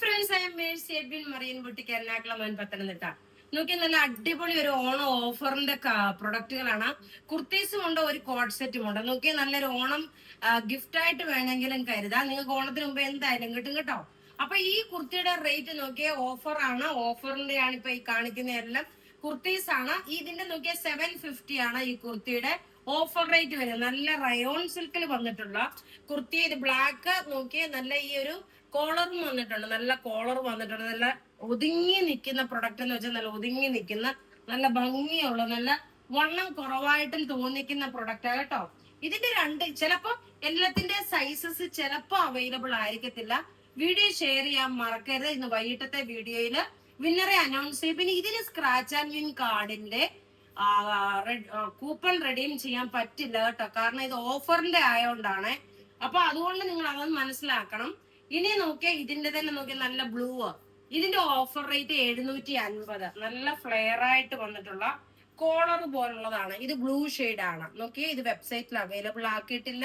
Friends, I am Mercy Ebin Mariyan boutique Ernakulam Pathanamthitta. നോക്കി നല്ല അടിപൊളി ഒരു ഓണം ഓഫറിന്റെ പ്രൊഡക്റ്റുകളാണ്. കുർത്തീസും ഉണ്ട്, ഒരു കോഡ് സെറ്റും ഉണ്ട്. നോക്കി നല്ലൊരു ഓണം ഗിഫ്റ്റ് ആയിട്ട് വേണമെങ്കിലും കരുതാം. നിങ്ങൾക്ക് ഓണത്തിന് മുമ്പ് എന്തായാലും കിട്ടും കേട്ടോ. അപ്പൊ ഈ കുർത്തിയുടെ റേറ്റ് നോക്കിയ ഓഫറാണ്. ഓഫറിന്റെ ആണ് ഇപ്പൊ ഈ കാണിക്കുന്ന എല്ലാം കുർത്തീസ് ആണ്. ഇതിന്റെ നോക്കിയ 750 ആണ് ഈ കുർത്തിയുടെ ഓഫർ റേറ്റ് വരുന്നത്. നല്ല റയോൺ സിൽക്കിൽ വന്നിട്ടുള്ള കുർത്തി. ഇത് ബ്ലാക്ക് നോക്കിയ നല്ല ഈ ഒരു കോളറും വന്നിട്ടുണ്ട്. നല്ല കോളർ വന്നിട്ടുണ്ട്. നല്ല ഒതുങ്ങി നിൽക്കുന്ന പ്രൊഡക്റ്റ് എന്ന് വെച്ചാൽ നല്ല ഒതുങ്ങി നിൽക്കുന്ന നല്ല ഭംഗിയുള്ള നല്ല വണ്ണം കുറവായിട്ടും തോന്നിക്കുന്ന പ്രൊഡക്റ്റ് കേട്ടോ. ഇതിന്റെ ചിലപ്പോ എല്ലാത്തിന്റെ സൈസസ് ചിലപ്പോ അവൈലബിൾ ആയിരിക്കത്തില്ല. വീഡിയോ ഷെയർ ചെയ്യാൻ മറക്കരുത്. ഇന്ന് വൈകിട്ടത്തെ വീഡിയോയില് വിന്നറെ അനൗൺസ് ചെയ്യും. പിന്നെ ഇതിന് സ്ക്രാച്ച് ആൻഡ് വിൻ കാർഡിന്റെ കൂപ്പൺ റെഡീം ചെയ്യാൻ പറ്റില്ല കേട്ടോ. കാരണം ഇത് ഓഫറിന്റെ ആയതുകൊണ്ടാണ്. അപ്പൊ അതുകൊണ്ട് നിങ്ങൾ അതൊന്ന് മനസ്സിലാക്കണം. ഇനി നോക്കിയാ ഇതിന്റെ തന്നെ നോക്കിയാൽ നല്ല ബ്ലൂ. ഇതിന്റെ ഓഫർ റേറ്റ് 750. നല്ല ഫ്ലെയർ ആയിട്ട് വന്നിട്ടുള്ള കോളർ പോലുള്ളതാണ്. ഇത് ബ്ലൂ ഷെയ്ഡ് ആണ്. നോക്കിയേ, ഇത് വെബ്സൈറ്റിൽ അവൈലബിൾ ആക്കിയിട്ടില്ല.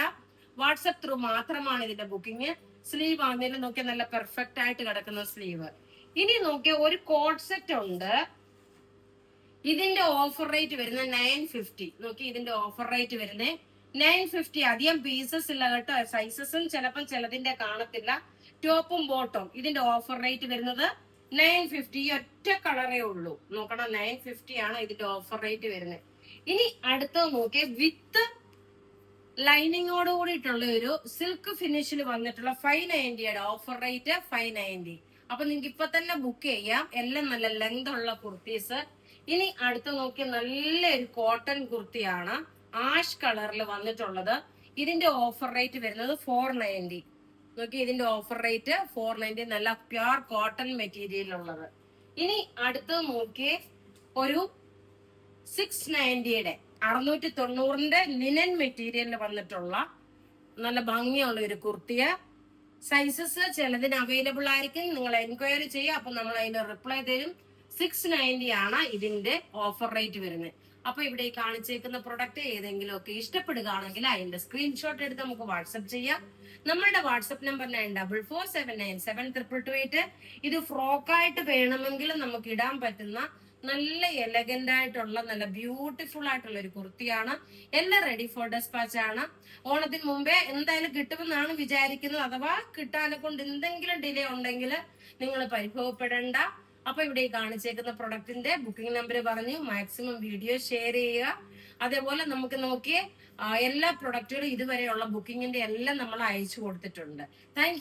വാട്സപ്പ് ത്രൂ മാത്രമാണ് ഇതിന്റെ ബുക്കിംഗ്. സ്ലീവ് ആണെങ്കിലും നോക്കിയാൽ നല്ല പെർഫെക്റ്റ് ആയിട്ട് കിടക്കുന്ന സ്ലീവ്. ഇനി നോക്കിയ ഒരു കോഡ് സെറ്റ് ഉണ്ട്. ഇതിന്റെ ഓഫർ റേറ്റ് വരുന്നത് 950. നോക്കി, ഇതിന്റെ ഓഫർ റേറ്റ് വരുന്നത് 950. അധികം പീസസ് ഇല്ല കേട്ടോ. സൈസസും ചിലപ്പം ചിലതിന്റെ കാണത്തില്ല. ടോപ്പും ബോട്ടും ഇതിന്റെ ഓഫർ റേറ്റ് വരുന്നത് 950. ഈ ഒറ്റ കളറേ ഉള്ളൂ. നോക്കണം, 950 ആണ് ഇതിന്റെ ഓഫർ റേറ്റ് വരുന്നത്. ഇനി അടുത്തത് നോക്കിയ വിത്ത് ലൈനിങ്ങോട് കൂടിയിട്ടുള്ള ഒരു സിൽക്ക് ഫിനിഷിൽ വന്നിട്ടുള്ള 590 ഓഫർ റേറ്റ് 590. അപ്പൊ നിങ്ങൾക്ക് ഇപ്പൊ തന്നെ ബുക്ക് ചെയ്യാം. എല്ലാം നല്ല ലെങ്ത് ഉള്ള കുർത്തീസ്. ഇനി അടുത്ത് നോക്കിയ നല്ലൊരു കോട്ടൺ കുർത്തിയാണ്, ആഷ് കളറിൽ വന്നിട്ടുള്ളത്. ഇതിന്റെ ഓഫർ റേറ്റ് വരുന്നത് 490. നോക്കി, ഇതിന്റെ ഓഫർ റേറ്റ് 490. നല്ല പ്യുർ കോട്ടൺ മെറ്റീരിയൽ ഉള്ളത്. ഇനി അടുത്ത് നോക്കി ഒരു 690 690 ലിനൻ മെറ്റീരിയലിൽ വന്നിട്ടുള്ള നല്ല ഭംഗിയുള്ള ഒരു കുർത്തിയ. സൈസസ് ചിലതിന് അവൈലബിൾ ആയിരിക്കും. നിങ്ങൾ എൻക്വയറി ചെയ്യുക. അപ്പൊ നമ്മൾ അതിന് റിപ്ലൈ തരും. 690 ആണ് ഇതിന്റെ ഓഫർ റേറ്റ് വരുന്നത്. അപ്പൊ ഇവിടെ ഈ കാണിച്ചേക്കുന്ന പ്രൊഡക്റ്റ് ഏതെങ്കിലും ഒക്കെ ഇഷ്ടപ്പെടുകയാണെങ്കിൽ അതിന്റെ സ്ക്രീൻഷോട്ട് എടുത്ത് നമുക്ക് വാട്സപ്പ് ചെയ്യാം. നമ്മളുടെ വാട്സപ്പ് നമ്പർ 9447972228. ഇത് ഫ്രോക്കായിട്ട് വേണമെങ്കിൽ നമുക്ക് ഇടാൻ പറ്റുന്ന നല്ല എലഗന്റ് ആയിട്ടുള്ള നല്ല ബ്യൂട്ടിഫുൾ ആയിട്ടുള്ള ഒരു കുർത്തിയാണ്. എല്ലാം റെഡി ഫോർ ഡെസ്പാച്ച് ആണ്. ഓണത്തിന് മുമ്പേ എന്തായാലും കിട്ടുമെന്നാണ് വിചാരിക്കുന്നത്. അഥവാ കിട്ടാനെ കൊണ്ട് എന്തെങ്കിലും ഡിലേ ഉണ്ടെങ്കിൽ നിങ്ങൾ പരിഭവപ്പെടേണ്ട. അപ്പൊ ഇവിടെ ഈ കാണിച്ചേക്കുന്ന പ്രൊഡക്റ്റിന്റെ ബുക്കിംഗ് നമ്പർ പറഞ്ഞു. മാക്സിമം വീഡിയോ ഷെയർ ചെയ്യുക. അതേപോലെ നമുക്ക് നോക്കിയേ എല്ലാ പ്രൊഡക്റ്റുകളും ഇതുവരെയുള്ള ബുക്കിങ്ങിന്റെ എല്ലാം നമ്മൾ അയച്ചു കൊടുത്തിട്ടുണ്ട്. താങ്ക്